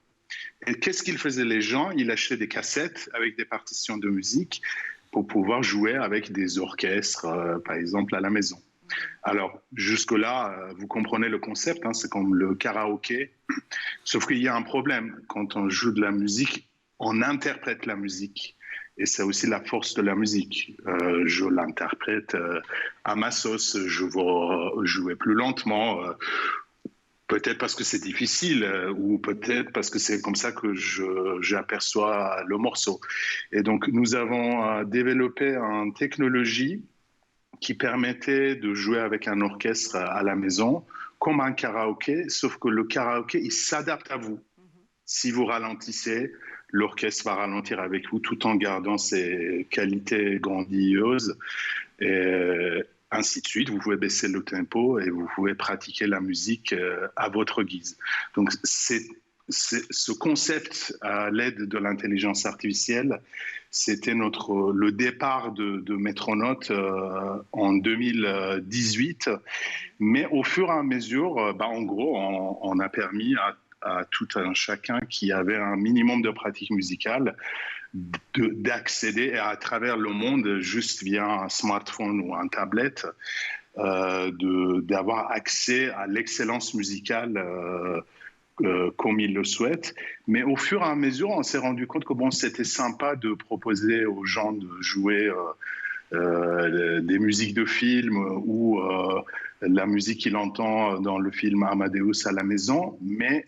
Et qu'est-ce qu'ils faisaient les gens? Ils achetaient des cassettes avec des partitions de musique pour pouvoir jouer avec des orchestres, par exemple, à la maison. Alors, jusque-là, vous comprenez le concept, c'est comme le karaoké, sauf qu'il y a un problème. Quand on joue de la musique, on interprète la musique. Et c'est aussi la force de la musique. Je l'interprète à ma sauce, je vais jouer plus lentement, peut-être parce que c'est difficile, ou peut-être parce que c'est comme ça que j'aperçois le morceau. Et donc, nous avons développé une technologie qui permettait de jouer avec un orchestre à la maison, comme un karaoké, sauf que le karaoké, il s'adapte à vous. Si vous ralentissez, l'orchestre va ralentir avec vous tout en gardant ses qualités grandioses. Et ainsi de suite, vous pouvez baisser le tempo et vous pouvez pratiquer la musique à votre guise. Donc, ce concept à l'aide de l'intelligence artificielle, c'était le départ de Metronote en 2018. Mais au fur et à mesure, en gros, on a permis à tout un chacun qui avait un minimum de pratique musicale d'accéder à travers le monde juste via un smartphone ou un tablette, d'avoir accès à l'excellence musicale comme il le souhaite. Mais au fur et à mesure, on s'est rendu compte que c'était sympa de proposer aux gens de jouer des musiques de films ou la musique qu'il entend dans le film Amadeus à la maison, mais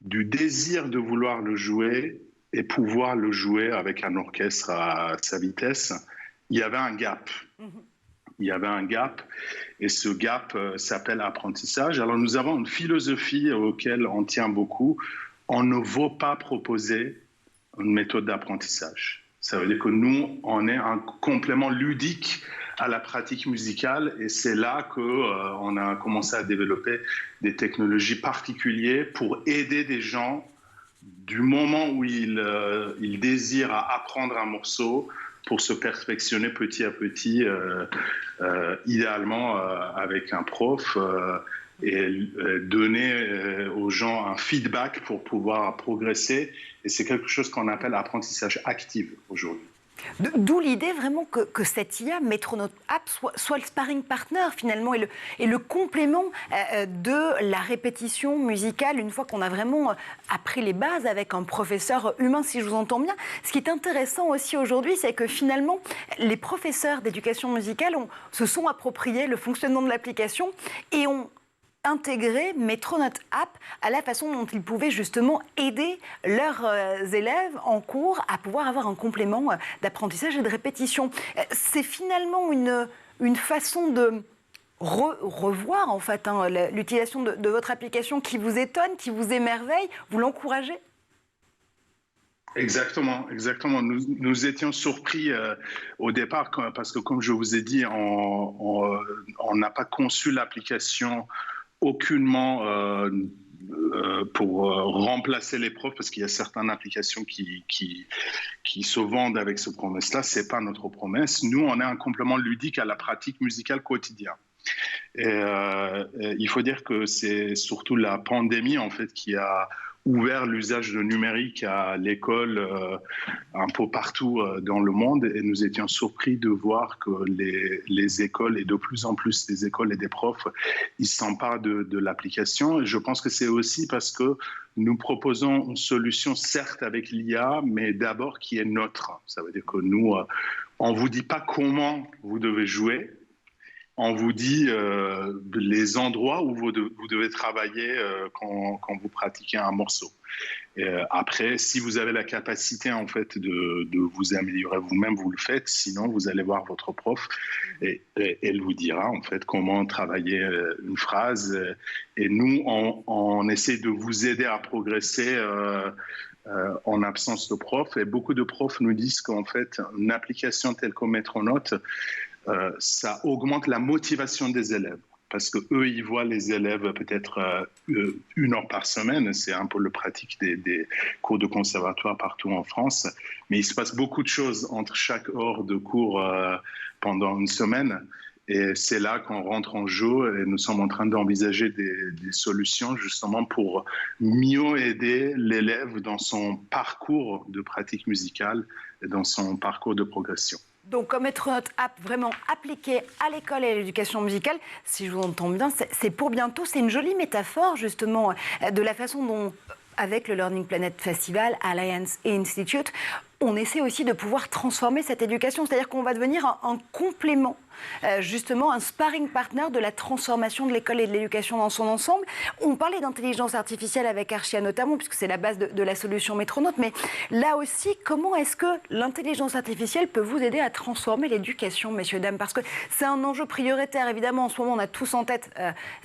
du désir de vouloir le jouer et pouvoir le jouer avec un orchestre à sa vitesse, il y avait un gap. Il y avait un gap, et ce gap s'appelle apprentissage. Alors nous avons une philosophie auquel on tient beaucoup. On ne veut pas proposer une méthode d'apprentissage. Ça veut dire que nous, on est un complément ludique à la pratique musicale, et c'est là qu'on a commencé à développer des technologies particulières pour aider des gens du moment où ils désirent apprendre un morceau pour se perfectionner petit à petit, idéalement avec un prof, et donner aux gens un feedback pour pouvoir progresser. Et c'est quelque chose qu'on appelle apprentissage actif aujourd'hui. D'où l'idée vraiment que cette IA, Metronote App, soit le sparring partner finalement et le complément de la répétition musicale une fois qu'on a vraiment appris les bases avec un professeur humain, si je vous entends bien. Ce qui est intéressant aussi aujourd'hui, c'est que finalement, les professeurs d'éducation musicale se sont appropriés le fonctionnement de l'application et ont intégrer Metronote App à la façon dont ils pouvaient justement aider leurs élèves en cours à pouvoir avoir un complément d'apprentissage et de répétition. C'est finalement une façon de revoir en fait l'utilisation de votre application qui vous étonne, qui vous émerveille. Vous l'encouragez ? Exactement, exactement. Nous étions surpris au départ parce que, comme je vous ai dit, on n'a pas conçu l'application aucunement pour remplacer les profs, parce qu'il y a certaines applications qui se vendent avec ce promesse-là. Ce n'est pas notre promesse. Nous, on est un complément ludique à la pratique musicale quotidienne. Et il faut dire que c'est surtout la pandémie en fait qui a ouvert l'usage de numérique à l'école un peu partout dans le monde, et nous étions surpris de voir que les écoles, et de plus en plus des écoles et des profs, ils s'emparent de l'application. Et je pense que c'est aussi parce que nous proposons une solution, certes avec l'IA, mais d'abord qui est neutre. Ça veut dire que nous, on ne vous dit pas comment vous devez jouer. On vous dit les endroits où vous devez travailler quand vous pratiquez un morceau. Et après, si vous avez la capacité en fait de vous améliorer vous-même, vous le faites. Sinon, vous allez voir votre prof et elle vous dira en fait comment travailler une phrase. Et nous, on essaie de vous aider à progresser en absence de profs. Et beaucoup de profs nous disent qu'en fait, une application telle que Metronote, ça augmente la motivation des élèves. Parce qu'eux, ils voient les élèves peut-être 1 heure par semaine. C'est un peu le pratique des cours de conservatoire partout en France. Mais il se passe beaucoup de choses entre chaque heure de cours pendant une semaine. Et c'est là qu'on rentre en jeu et nous sommes en train d'envisager des solutions justement pour mieux aider l'élève dans son parcours de pratique musicale et dans son parcours de progression. Donc, comme Metronote App vraiment appliqué à l'école et à l'éducation musicale, si je vous entends bien, c'est pour bientôt. C'est une jolie métaphore, justement, de la façon dont, avec le Learning Planet Festival, Alliance et Institute, on essaie aussi de pouvoir transformer cette éducation. C'est-à-dire qu'on va devenir un complément, justement un sparring partner de la transformation de l'école et de l'éducation dans son ensemble. On parlait d'intelligence artificielle avec Archia notamment, puisque c'est la base de la solution Metronote. Mais là aussi, comment est-ce que l'intelligence artificielle peut vous aider à transformer l'éducation, messieurs, dames? Parce que c'est un enjeu prioritaire. Évidemment, en ce moment, on a tous en tête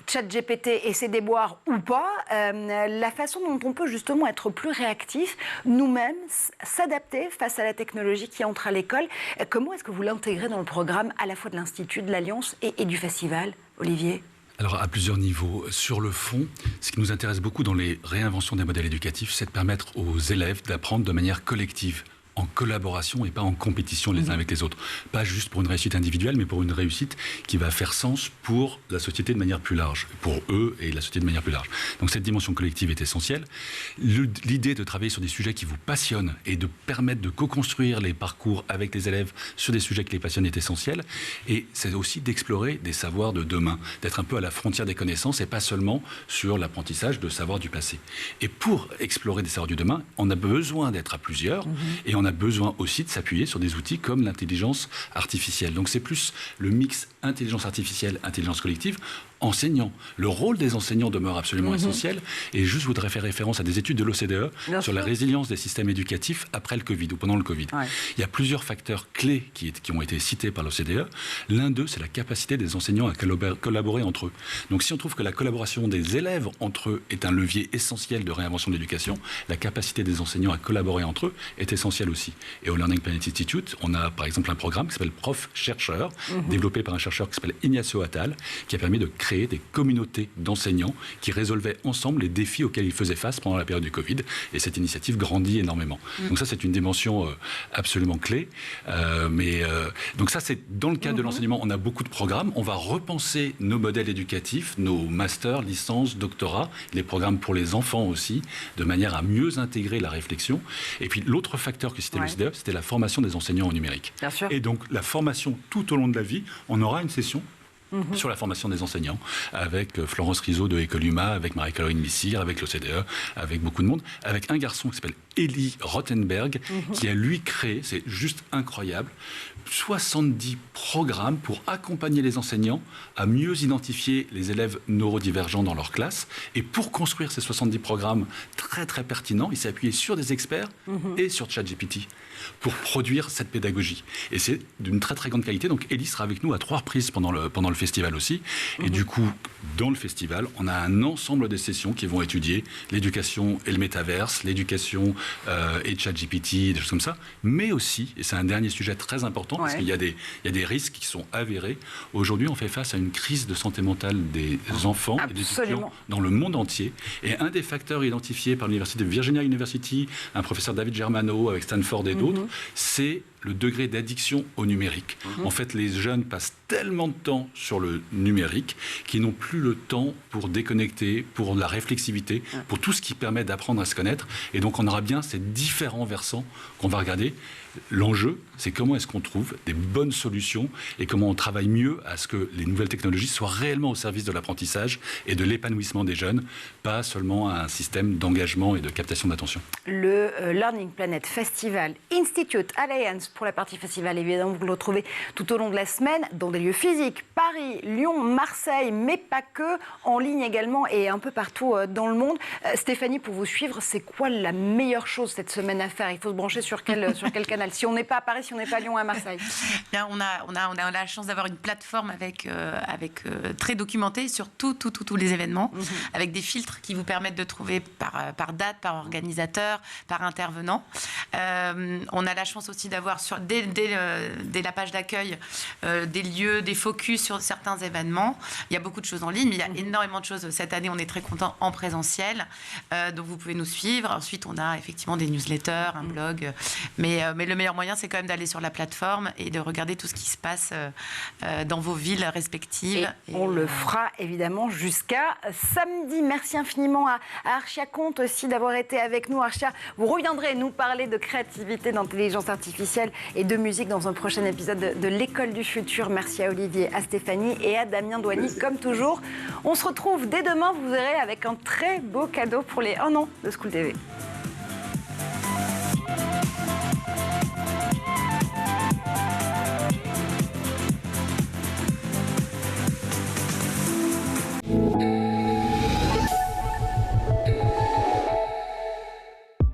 ChatGPT et ses déboires ou pas. La façon dont on peut justement être plus réactif, nous-mêmes, s'adapter face à la technologie qui entre à l'école. Comment est-ce que vous l'intégrez dans le programme à la fois de l'Institut, de l'Alliance et du Festival, Olivier ? Alors, à plusieurs niveaux. Sur le fond, ce qui nous intéresse beaucoup dans les réinventions des modèles éducatifs, c'est de permettre aux élèves d'apprendre de manière collective, en collaboration et pas en compétition les uns avec les autres. Pas juste pour une réussite individuelle, mais pour une réussite qui va faire sens pour la société de manière plus large, pour eux et la société de manière plus large. Donc cette dimension collective est essentielle. L'idée de travailler sur des sujets qui vous passionnent et de permettre de co-construire les parcours avec les élèves sur des sujets qui les passionnent est essentielle. Et c'est aussi d'explorer des savoirs de demain, d'être un peu à la frontière des connaissances et pas seulement sur l'apprentissage de savoirs du passé. Et pour explorer des savoirs du demain, on a besoin d'être à plusieurs et on a besoin aussi de s'appuyer sur des outils comme l'intelligence artificielle. Donc c'est plus le mix intelligence artificielle, intelligence collective, enseignants. Le rôle des enseignants demeure absolument essentiel. Et juste, je voudrais faire référence à des études de l'OCDE sur la résilience des systèmes éducatifs après le Covid ou pendant le Covid. Ouais. Il y a plusieurs facteurs clés qui ont été cités par l'OCDE. L'un d'eux, c'est la capacité des enseignants à collaborer entre eux. Donc si on trouve que la collaboration des élèves entre eux est un levier essentiel de réinvention de l'éducation, la capacité des enseignants à collaborer entre eux est essentielle aussi. Et au Learning Planet Institute, on a par exemple un programme qui s'appelle Prof-Chercheur, développé par un chercheur qui s'appelle Ignacio Attal, qui a permis de créer des communautés d'enseignants qui résolvaient ensemble les défis auxquels ils faisaient face pendant la période du Covid. Et cette initiative grandit énormément. Donc ça, c'est une dimension absolument clé. Donc ça, c'est dans le cadre de l'enseignement, on a beaucoup de programmes. On va repenser nos modèles éducatifs, nos masters, licences, doctorats, les programmes pour les enfants aussi, de manière à mieux intégrer la réflexion. Et puis l'autre facteur que citait l'OCDE, c'était la formation des enseignants au numérique. Bien sûr. Et donc la formation tout au long de la vie, on aura une session sur la formation des enseignants, avec Florence Rizzo de Écoluma, avec Marie-Caroline Missire, avec l'OCDE, avec beaucoup de monde, avec un garçon qui s'appelle Eli Rothenberg, qui a lui créé, c'est juste incroyable, 70 programmes pour accompagner les enseignants à mieux identifier les élèves neurodivergents dans leur classe. Et pour construire ces 70 programmes très très pertinents, il s'est appuyé sur des experts et sur ChatGPT pour produire cette pédagogie. Et c'est d'une très très grande qualité. Donc Elie sera avec nous à 3 reprises pendant le festival aussi. Et du coup, dans le festival, on a un ensemble de sessions qui vont étudier l'éducation et le métaverse, l'éducation et ChatGPT, des choses comme ça. Mais aussi, et c'est un dernier sujet très important, parce qu'il y a des risques qui sont avérés. Aujourd'hui, on fait face à une crise de santé mentale des enfants et des étudiants dans le monde entier. Et un des facteurs identifiés par l'université de Virginia University, un professeur David Germano avec Stanford et d'autres, c'est le degré d'addiction au numérique. En fait, les jeunes passent tellement de temps sur le numérique qu'ils n'ont plus le temps pour déconnecter, pour la réflexivité, pour tout ce qui permet d'apprendre à se connaître. Et donc, on aura bien ces différents versants qu'on va regarder. L'enjeu, c'est comment est-ce qu'on trouve des bonnes solutions et comment on travaille mieux à ce que les nouvelles technologies soient réellement au service de l'apprentissage et de l'épanouissement des jeunes, pas seulement un système d'engagement et de captation d'attention. Le Learning Planet Festival Institute Alliance pour la partie festival, évidemment, vous le retrouvez tout au long de la semaine dans des lieux physiques, Paris, Lyon, Marseille, mais pas que, en ligne également et un peu partout dans le monde. Stéphanie, pour vous suivre, c'est quoi la meilleure chose cette semaine à faire? Il faut se brancher sur quel canal génial. Si on n'est pas à Paris, si on n'est pas à Lyon, à Marseille. Bien, on a la chance d'avoir une plateforme avec très documentée sur tous les événements, avec des filtres qui vous permettent de trouver par date, par organisateur, par intervenant. On a la chance aussi d'avoir dès la page d'accueil des lieux, des focus sur certains événements. Il y a beaucoup de choses en ligne, mais il y a énormément de choses. Cette année, on est très content en présentiel. Donc vous pouvez nous suivre. Ensuite, on a effectivement des newsletters, un blog. Mais le meilleur moyen, c'est quand même d'aller sur la plateforme et de regarder tout ce qui se passe dans vos villes respectives. Et on le fera évidemment jusqu'à samedi. Merci infiniment à Archia Conte aussi d'avoir été avec nous. Archia, vous reviendrez nous parler de créativité, d'intelligence artificielle et de musique dans un prochain épisode de l'École du Futur. Merci à Olivier, à Stéphanie et à Damien Douany, comme toujours. On se retrouve dès demain, vous verrez, avec un très beau cadeau pour les 1 an de School TV.